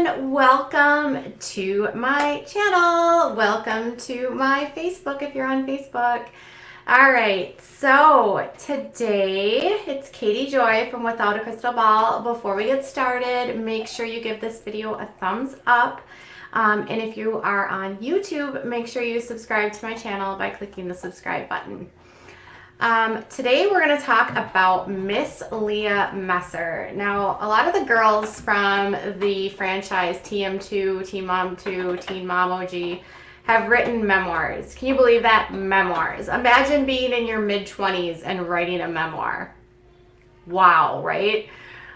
everyone, welcome to my channel. Welcome to my Facebook if you're on Facebook. All right, so today it's Katie Joy from Without a Crystal Ball. Before we get started, make sure you give this video a thumbs up. And if you are on YouTube, make sure you subscribe to my channel by clicking the subscribe button. Today we're going to talk about Miss Leah Messer. Now, a lot of the girls from the franchise TM2, Teen Mom 2, Teen Mom OG have written memoirs. Can you believe that? Memoirs. Imagine being in your mid-20s and writing a memoir. Wow, right?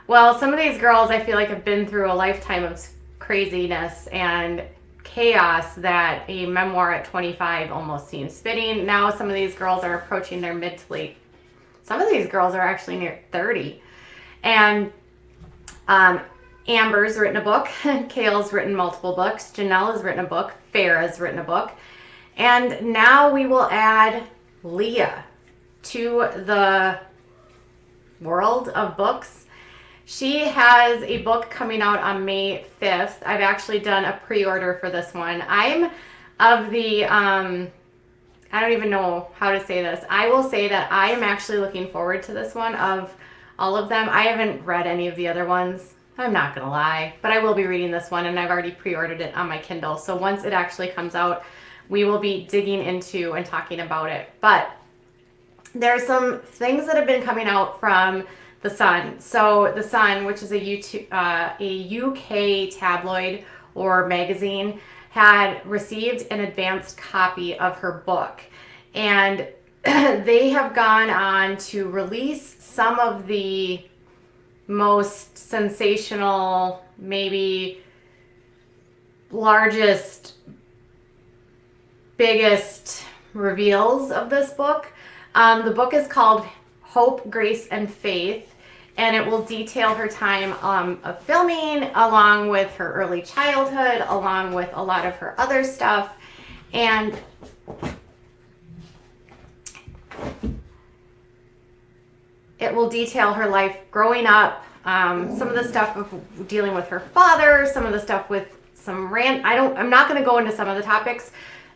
Well, some of these girls I feel like have been through a lifetime of craziness and chaos that a memoir at 25 almost seems fitting. Now some of these girls are approaching their mid to late. Some of these girls are actually near 30. And Amber's written a book. Kale's written multiple books. Janelle has written a book. Farrah's written a book. And now we will add Leah to the world of books. She has a book coming out on May 5th. I've actually done a pre-order for this one. I'm of the, I don't even know how to say this. I will say that I am actually looking forward to this one of all of them. I haven't read any of the other ones. I'm not going to lie, but I will be reading this one and I've already pre-ordered it on my Kindle. So once it actually comes out, we will be digging into and talking about it. But there's some things that have been coming out from The Sun. So The Sun, which is a UK tabloid or magazine, had received an advanced copy of her book. And they have gone on to release some of the most sensational, maybe largest, biggest reveals of this book. The book is called Hope, Grace, and Faith. And it will detail her time of filming, along with her early childhood, along with a lot of her other stuff. And it will detail her life growing up, some of the stuff of dealing with her father, some of the stuff with some I'm not going to go into some of the topics,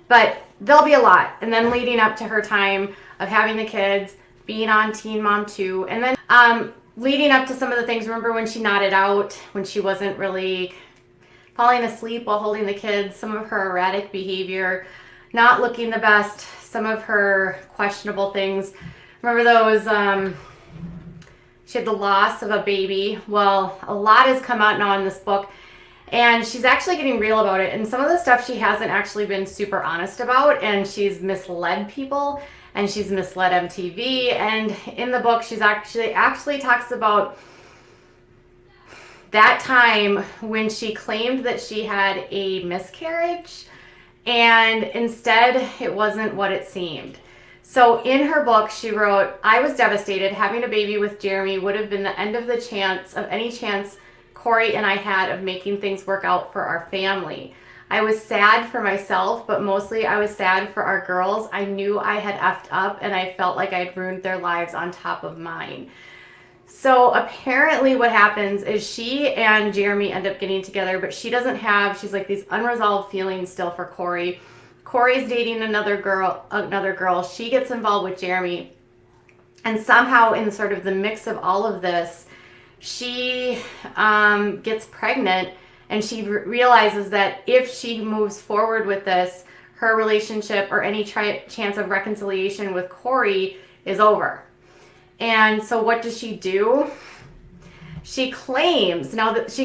but there'll be a lot. And then leading up to her time of having the kids, being on Teen Mom 2, and then leading up to some of the things. Remember when she nodded out, when she wasn't really falling asleep while holding the kids, some of her erratic behavior, not looking the best, some of her questionable things. Remember those, she had the loss of a baby. Well, a lot has come out now in this book, and she's actually getting real about it. And some of the stuff she hasn't actually been super honest about, and she's misled people. And she's misled MTV. And in the book, she's actually talks about that time when she claimed that she had a miscarriage, and instead it wasn't what it seemed. So in her book, she wrote, "I was devastated. Having a baby with Jeremy would have been the end of the chance of any chance Corey and I had of making things work out for our family. I was sad for myself, but mostly I was sad for our girls. I knew I had effed up and I felt like I'd ruined their lives on top of mine." So apparently what happens is she and Jeremy end up getting together, but she's like these unresolved feelings still for Corey. Corey's dating another girl. She gets involved with Jeremy. And somehow in sort of the mix of all of this, she gets pregnant. And she realizes that if she moves forward with this, her relationship or any chance of reconciliation with Corey is over. And so what does she do? She claims, now this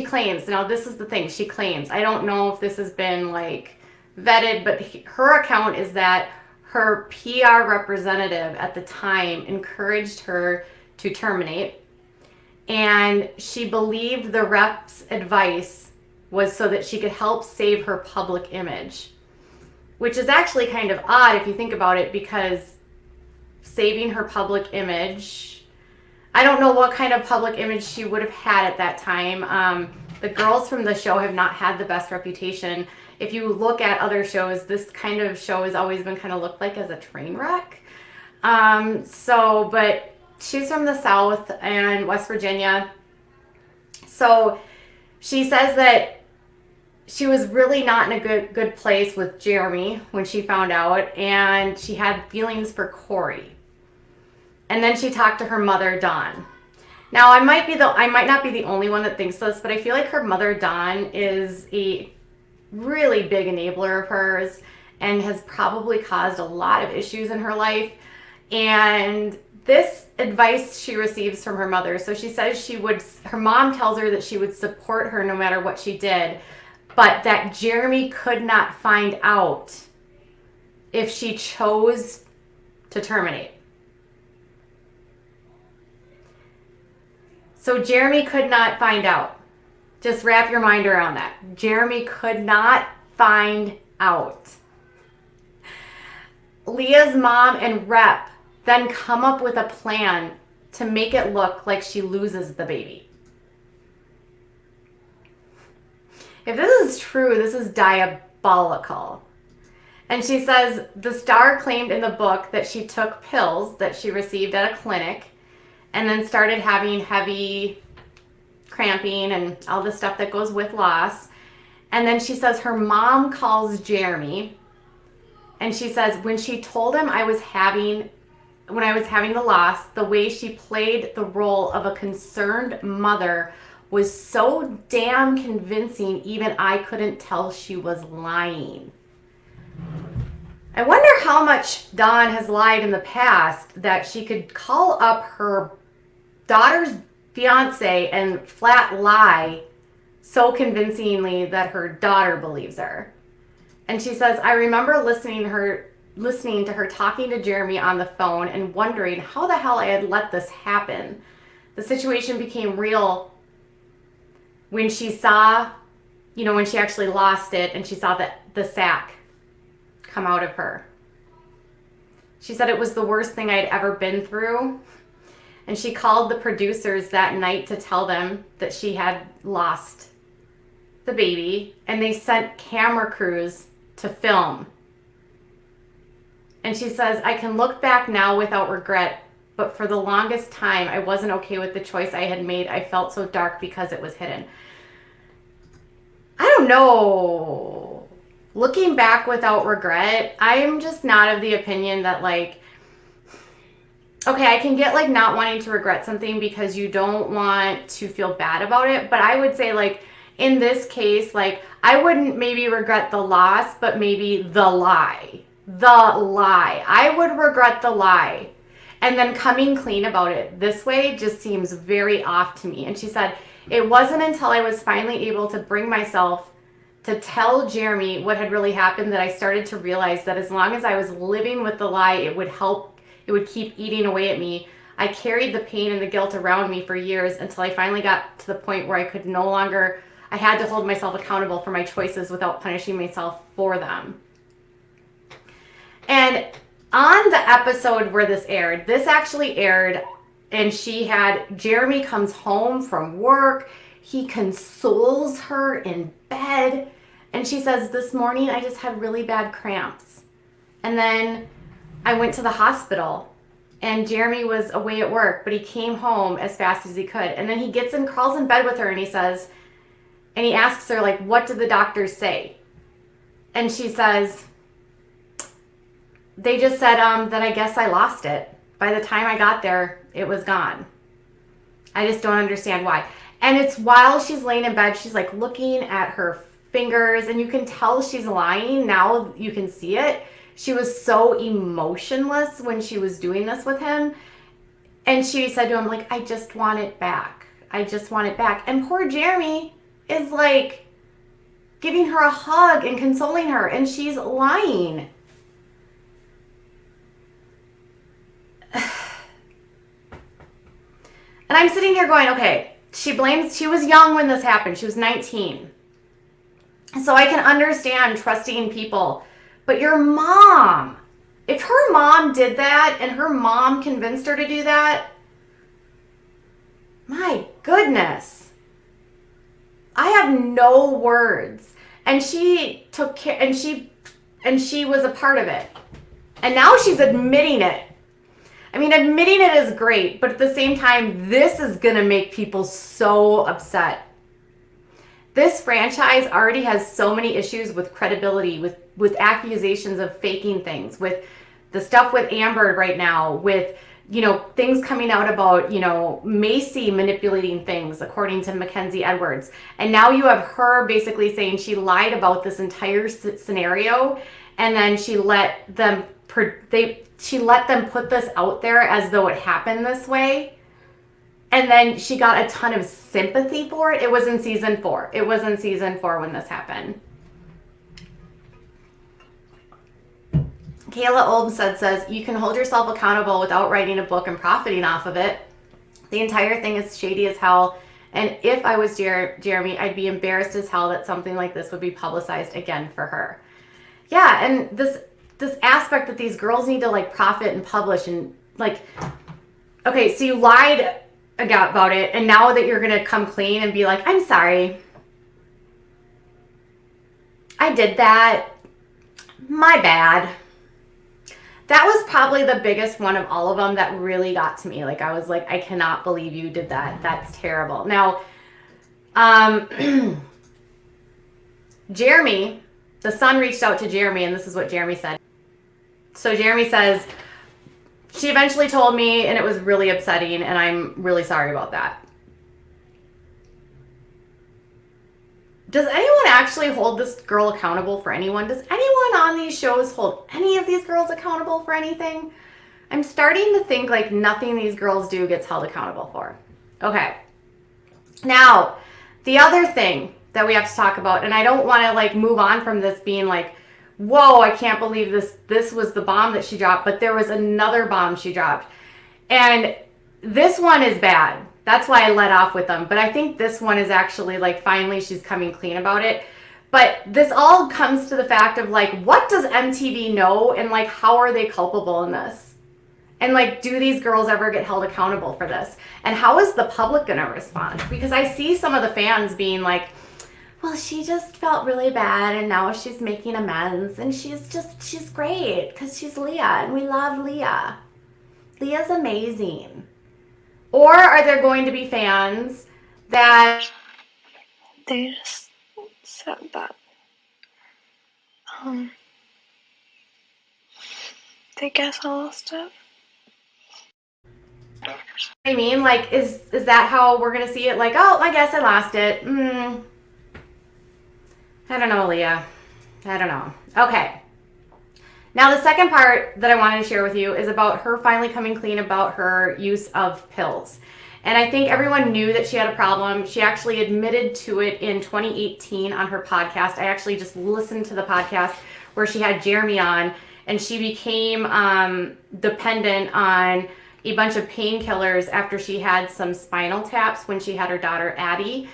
is the thing, she claims, I don't know if this has been like vetted, but her account is that her PR representative at the time encouraged her to terminate. And she believed the rep's advice was so that she could help save her public image, which is actually kind of odd if you think about it, because saving her public image, I don't know what kind of public image she would have had at that time. The girls from the show have not had the best reputation. If you look at other shows, this kind of show has always been kind of looked like as a train wreck. But she's from the South and West Virginia. So she says that she was really not in a good place with Jeremy when she found out, and she had feelings for Corey. And then she talked to her mother, Dawn. Now, I might not be the only one that thinks this, but I feel like her mother, Dawn, is a really big enabler of hers and has probably caused a lot of issues in her life. And this advice she receives from her mother. So she says her mom tells her that she would support her no matter what she did, but that Jeremy could not find out if she chose to terminate. So Jeremy could not find out. Just wrap your mind around that. Jeremy could not find out. Leah's mom and Rep then come up with a plan to make it look like she loses the baby. If this is true, this is diabolical. And she says the star claimed in the book that she took pills that she received at a clinic and then started having heavy cramping and all the stuff that goes with loss. And then she says her mom calls Jeremy and she says when she told him when I was having the loss, the way she played the role of a concerned mother was so damn convincing, even I couldn't tell she was lying. I wonder how much Dawn has lied in the past that she could call up her daughter's fiance and flat lie so convincingly that her daughter believes her. And she says, I remember listening to her talking to Jeremy on the phone and wondering how the hell I had let this happen. The situation became real when she saw, when she actually lost it and she saw the sack come out of her. She said it was the worst thing I'd ever been through. And she called the producers that night to tell them that she had lost the baby. And they sent camera crews to film. And she says, I can look back now without regret, but for the longest time, I wasn't okay with the choice I had made. I felt so dark because it was hidden. I don't know. Looking back without regret, I'm just not of the opinion that okay, I can get not wanting to regret something because you don't want to feel bad about it. But I would say in this case, I wouldn't maybe regret the loss, but maybe the lie. The lie. I would regret the lie. And then coming clean about it this way just seems very off to me. And she said, it wasn't until I was finally able to bring myself to tell Jeremy what had really happened that I started to realize that as long as I was living with the lie, it would keep eating away at me. I carried the pain and the guilt around me for years until I finally got to the point where I had to hold myself accountable for my choices without punishing myself for them. And on the episode where this actually aired, and Jeremy comes home from work. He consoles her in bed. And she says, this morning I just had really bad cramps. And then I went to the hospital and Jeremy was away at work, but he came home as fast as he could. And then he gets and crawls in bed with her and he asks her, what did the doctors say? And she says, they just said that I guess I lost it. By the time I got there, it was gone. I just don't understand why. And it's while she's laying in bed, she's looking at her fingers and you can tell she's lying. Now you can see it. She was so emotionless when she was doing this with him. And she said to him, I just want it back. I just want it back. And poor Jeremy is giving her a hug and consoling her. And she's lying. And I'm sitting here going, okay, she was young when this happened. She was 19. So I can understand trusting people. But your mom, if her mom did that and her mom convinced her to do that, my goodness. I have no words. And she took care, and she was a part of it. And now she's admitting it. I mean, admitting it is great, but at the same time, this is going to make people so upset. This franchise already has so many issues with credibility, with accusations of faking things, with the stuff with Amber right now, with things coming out about, Macy manipulating things, according to Mackenzie Edwards. And now you have her basically saying she lied about this entire scenario, and then she let them put this out there as though it happened this way. And then she got a ton of sympathy for it. It was in season 4. It was in season 4 when this happened. Kayla Olmstead says, you can hold yourself accountable without writing a book and profiting off of it. The entire thing is shady as hell. And if I was Jeremy, I'd be embarrassed as hell that something like this would be publicized again for her. Yeah, and this aspect that these girls need to like profit and publish and like, okay, so you lied about it, and now that you're going to come clean and be like, I'm sorry. I did that. My bad. That was probably the biggest one of all of them that really got to me. Like, I was like, I cannot believe you did that. That's terrible. Now, Jeremy, the son reached out to Jeremy, and this is what Jeremy said. So Jeremy says, she eventually told me, and it was really upsetting, and I'm really sorry about that. Does anyone actually hold this girl accountable for anyone? Does anyone on these shows hold any of these girls accountable for anything? I'm starting to think like nothing these girls do gets held accountable for. Okay. Now, the other thing that we have to talk about, and I don't want to like move on from this being like, whoa, I can't believe this was the bomb that she dropped, but there was another bomb she dropped. And this one is bad. That's why I let off with them. But I think this one is actually like, finally she's coming clean about it. But this all comes to the fact of like, what does MTV know, and like, how are they culpable in this? And like, do these girls ever get held accountable for this? And how is the public going to respond? Because I see some of the fans being like, well, she just felt really bad and now she's making amends, and she's great because she's Leah and we love Leah. Leah's amazing. Or are there going to be fans that they just said that they guess I lost it? I mean, like, is that how we're gonna see it? Like, oh, I guess I lost it. I don't know, Leah. I don't know. Okay. Now, the second part that I wanted to share with you is about her finally coming clean about her use of pills. And I think everyone knew that she had a problem. She actually admitted to it in 2018 on her podcast. I actually just listened to the podcast where she had Jeremy on, and she became dependent on a bunch of painkillers after she had some spinal taps when she had her daughter, Addie.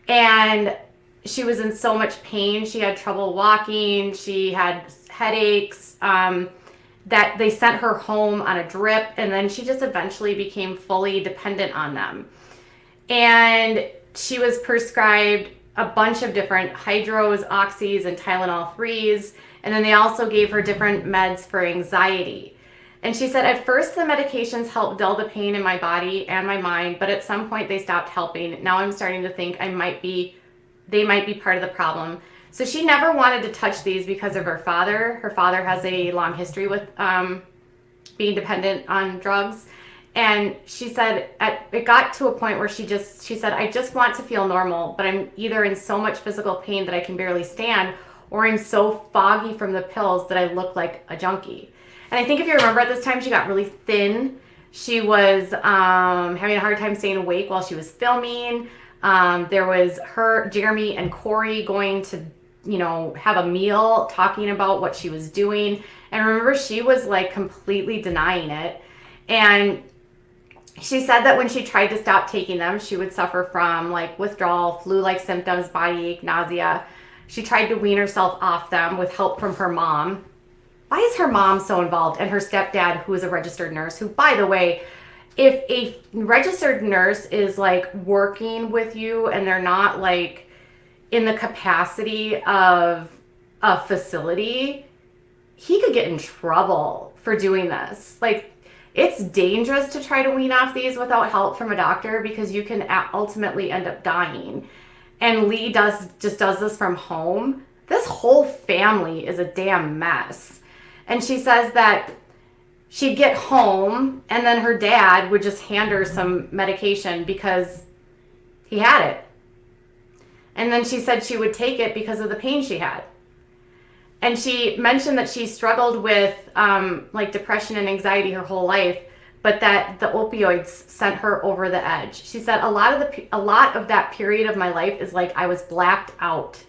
And she was in so much pain. She had trouble walking. She had headaches, that they sent her home on a drip, and then she just eventually became fully dependent on them. And she was prescribed a bunch of different hydros, oxys, and Tylenol 3s, and then they also gave her different meds for anxiety. And she said, at first the medications helped dull the pain in my body and my mind, but at some point they stopped helping. Now I'm starting to think they might be part of the problem. So she never wanted to touch these because of her father. Her father has a long history with being dependent on drugs. And she said it got to a point where she said, I just want to feel normal, but I'm either in so much physical pain that I can barely stand, or I'm so foggy from the pills that I look like a junkie. And I think if you remember, at this time, she got really thin. She was having a hard time staying awake while she was filming. There was Jeremy and Corey going to, have a meal, talking about what she was doing. And remember, she was like completely denying it. And she said that when she tried to stop taking them, she would suffer from like withdrawal, flu-like symptoms, body ache, nausea. She tried to wean herself off them with help from her mom. Why is her mom so involved? And her stepdad, who is a registered nurse, who, by the way, if a registered nurse is like working with you and they're not like in the capacity of a facility, he could get in trouble for doing this. Like, it's dangerous to try to wean off these without help from a doctor, because you can ultimately end up dying. and Lee just does this from home, this whole family is a damn mess. And she says that she'd get home and then her dad would just hand her some medication because he had it. And then she said she would take it because of the pain she had. And she mentioned that she struggled with like depression and anxiety her whole life, but that the opioids sent her over the edge. She said a lot of that period of my life is like I was blacked out.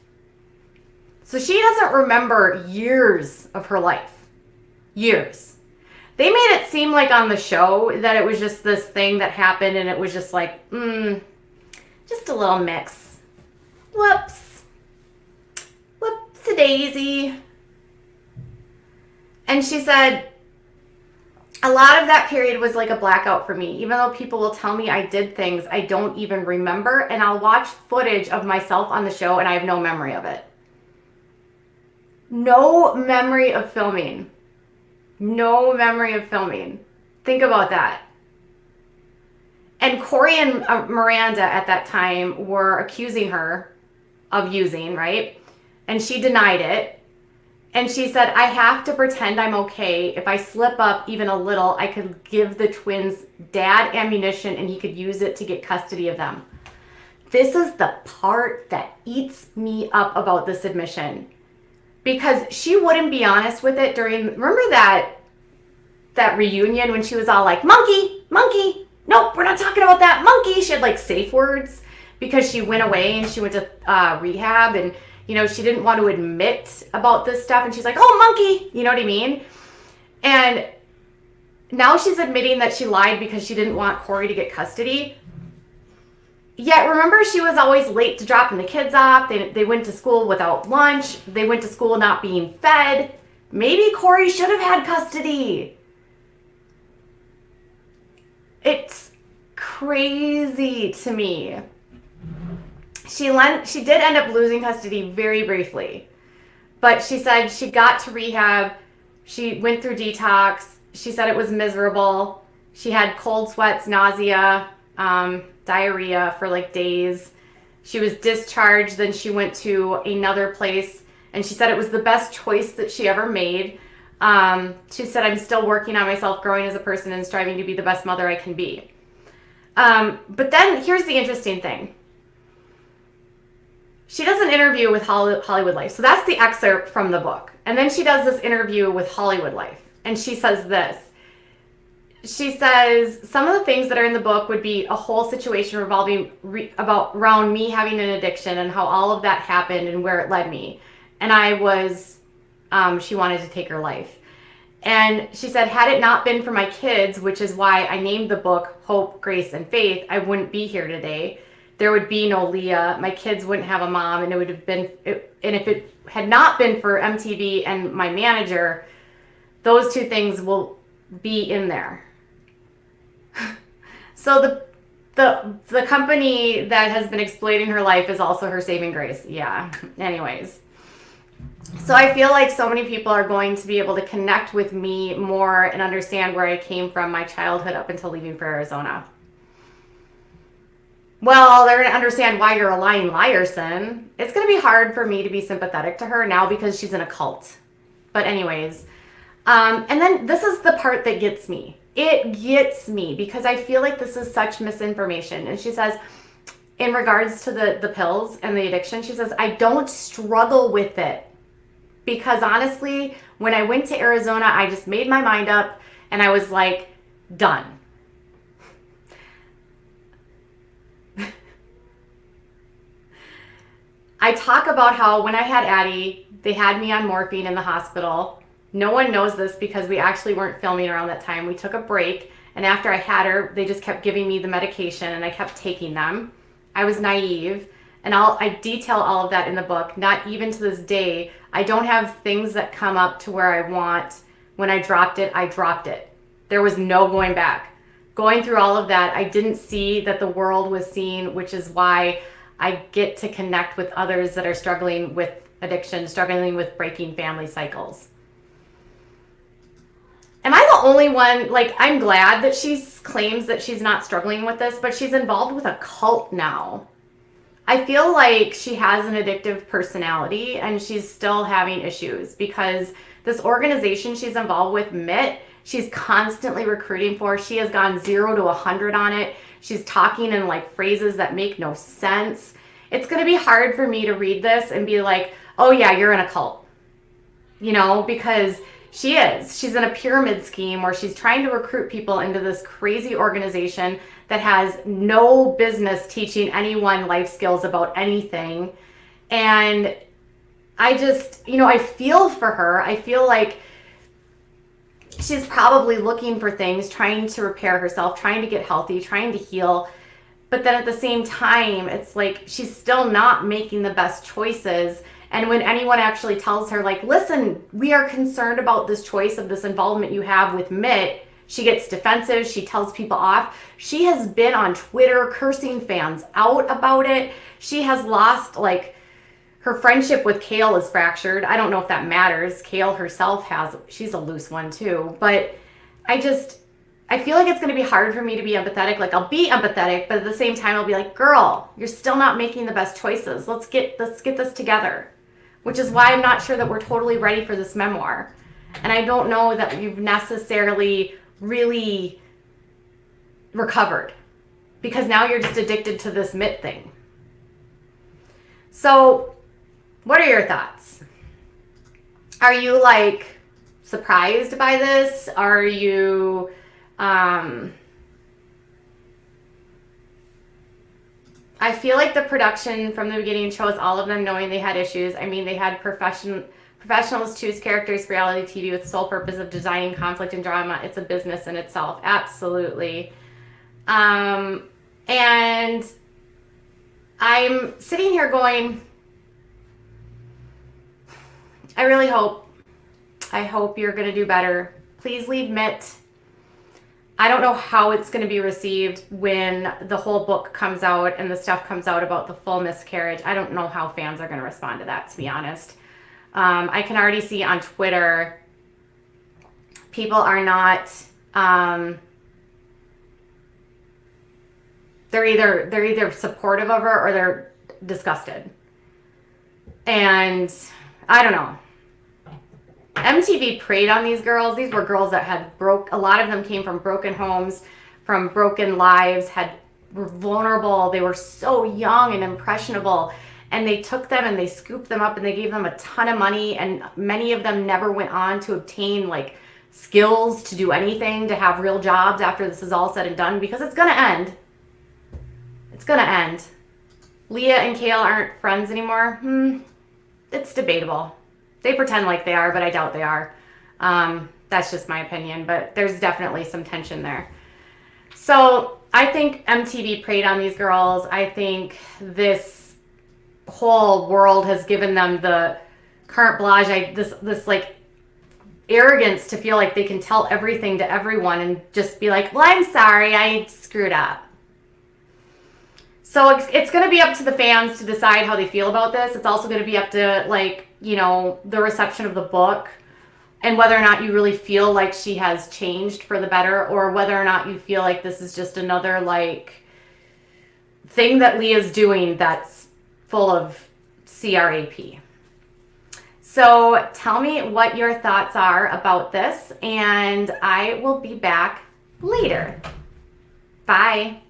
So she doesn't remember years of her life. Years. They made it seem like on the show that it was just this thing that happened and it was just like, just a little mix. Whoops. Whoops-a-daisy. And she said, a lot of that period was like a blackout for me. Even though people will tell me I did things I don't even remember, and I'll watch footage of myself on the show and I have no memory of it. No memory of filming. No memory of filming. Think about that. And Corey and Miranda at that time were accusing her of using, right? And she denied it. And she said, I have to pretend I'm okay. If I slip up even a little, I could give the twins dad ammunition and he could use it to get custody of them. This is the part that eats me up about this admission. Because she wouldn't be honest with it remember that reunion when she was all like, monkey, monkey, nope, we're not talking about that, monkey. She had like safe words because she went away and she went to rehab and, you know, she didn't want to admit about this stuff. And she's like, oh, monkey, you know what I mean? And now she's admitting that she lied because she didn't want Corey to get custody. Yet, remember, she was always late to dropping the kids off. They went to school without lunch. They went to school not being fed. Maybe Corey should have had custody. It's crazy to me. She did end up losing custody very briefly. But she said she got to rehab. She went through detox. She said it was miserable. She had cold sweats, nausea, diarrhea for like days. She was discharged. Then she went to another place and she said it was the best choice that she ever made. She said, I'm still working on myself, growing as a person and striving to be the best mother I can be. But then here's the interesting thing. She does an interview with Hollywood Life. So that's the excerpt from the book. And then she does this interview with Hollywood Life. And she says this. She says, some of the things that are in the book would be a whole situation revolving around me having an addiction and how all of that happened and where it led me. And she wanted to take her life. And she said, had it not been for my kids, which is why I named the book Hope, Grace, and Faith, I wouldn't be here today. There would be no Leah. My kids wouldn't have a mom. And if it had not been for MTV and my manager, those two things will be in there. So the company that has been exploiting her life is also her saving grace. Yeah. Anyways. So I feel like so many people are going to be able to connect with me more and understand where I came from, my childhood up until leaving for Arizona. Well, they're going to understand why you're a lying liar, Sin. It's going to be hard for me to be sympathetic to her now because she's in a cult. But anyways, and then this is the part that gets me. It gets me because I feel like this is such misinformation. And she says, in regards to the pills and the addiction, she says, I don't struggle with it. Because honestly, when I went to Arizona, I just made my mind up and I was like, done. I talk about how when I had Addie, they had me on morphine in the hospital. No one knows this because we actually weren't filming around that time. We took a break, and after I had her, they just kept giving me the medication and I kept taking them. I was naive, and I detail all of that in the book. Not even to this day, I don't have things that come up to where I want. When I dropped it, I dropped it. There was no going back. Going through all of that, I didn't see that the world was seeing, which is why I get to connect with others that are struggling with addiction, struggling with breaking family cycles. Am I the only one? Like, I'm glad that she claims that she's not struggling with this, but she's involved with a cult now. I feel like she has an addictive personality and she's still having issues because this organization she's involved with, MIT, she's constantly recruiting for. She has gone 0 to 100 on it. She's talking in like phrases that make no sense. It's going to be hard for me to read this and be like, oh yeah, you're in a cult. You know, because she is. She's in a pyramid scheme where she's trying to recruit people into this crazy organization that has no business teaching anyone life skills about anything. And I just, I feel for her. I feel like she's probably looking for things, trying to repair herself, trying to get healthy, trying to heal. But then at the same time, it's like she's still not making the best choices. And when anyone actually tells her, like, listen, we are concerned about this choice of this involvement you have with MIT, she gets defensive. She tells people off. She has been on Twitter cursing fans out about it. She has lost, like, her friendship with Kale is fractured. I don't know if that matters. Kale herself she's a loose one too. But I feel like it's going to be hard for me to be empathetic. Like, I'll be empathetic, but at the same time, I'll be like, girl, you're still not making the best choices. Let's get this together. Which is why I'm not sure that we're totally ready for this memoir. And I don't know that we've necessarily really recovered. Because now you're just addicted to this MIT thing. So, what are your thoughts? Are you, like, surprised by this? Are you... I feel like the production from the beginning chose all of them knowing they had issues. I mean, they had professionals choose characters for reality TV with the sole purpose of designing conflict and drama. It's a business in itself. Absolutely. And I'm sitting here going, I hope you're going to do better. Please leave MIT. I don't know how it's going to be received when the whole book comes out and the stuff comes out about the full miscarriage. I don't know how fans are going to respond to that, to be honest. I can already see on Twitter, people are not, they're either supportive of her or they're disgusted. And I don't know. MTV preyed on these girls. These were girls that had a lot of them came from broken homes, from broken lives, were vulnerable. They were so young and impressionable. And they took them and they scooped them up and they gave them a ton of money. And many of them never went on to obtain like skills to do anything, to have real jobs after this is all said and done, because it's going to end. It's going to end. Leah and Kale aren't friends anymore. It's debatable. They pretend like they are, but I doubt they are. That's just my opinion, but there's definitely some tension there. So I think MTV preyed on these girls. I think this whole world has given them the carte blanche, this like arrogance to feel like they can tell everything to everyone and just be like, well, I'm sorry, I screwed up. So it's going to be up to the fans to decide how they feel about this. It's also going to be up to, like, the reception of the book and whether or not you really feel like she has changed for the better, or whether or not you feel like this is just another, like, thing that Leah's doing that's full of CRAP. So tell me what your thoughts are about this, and I will be back later. Bye.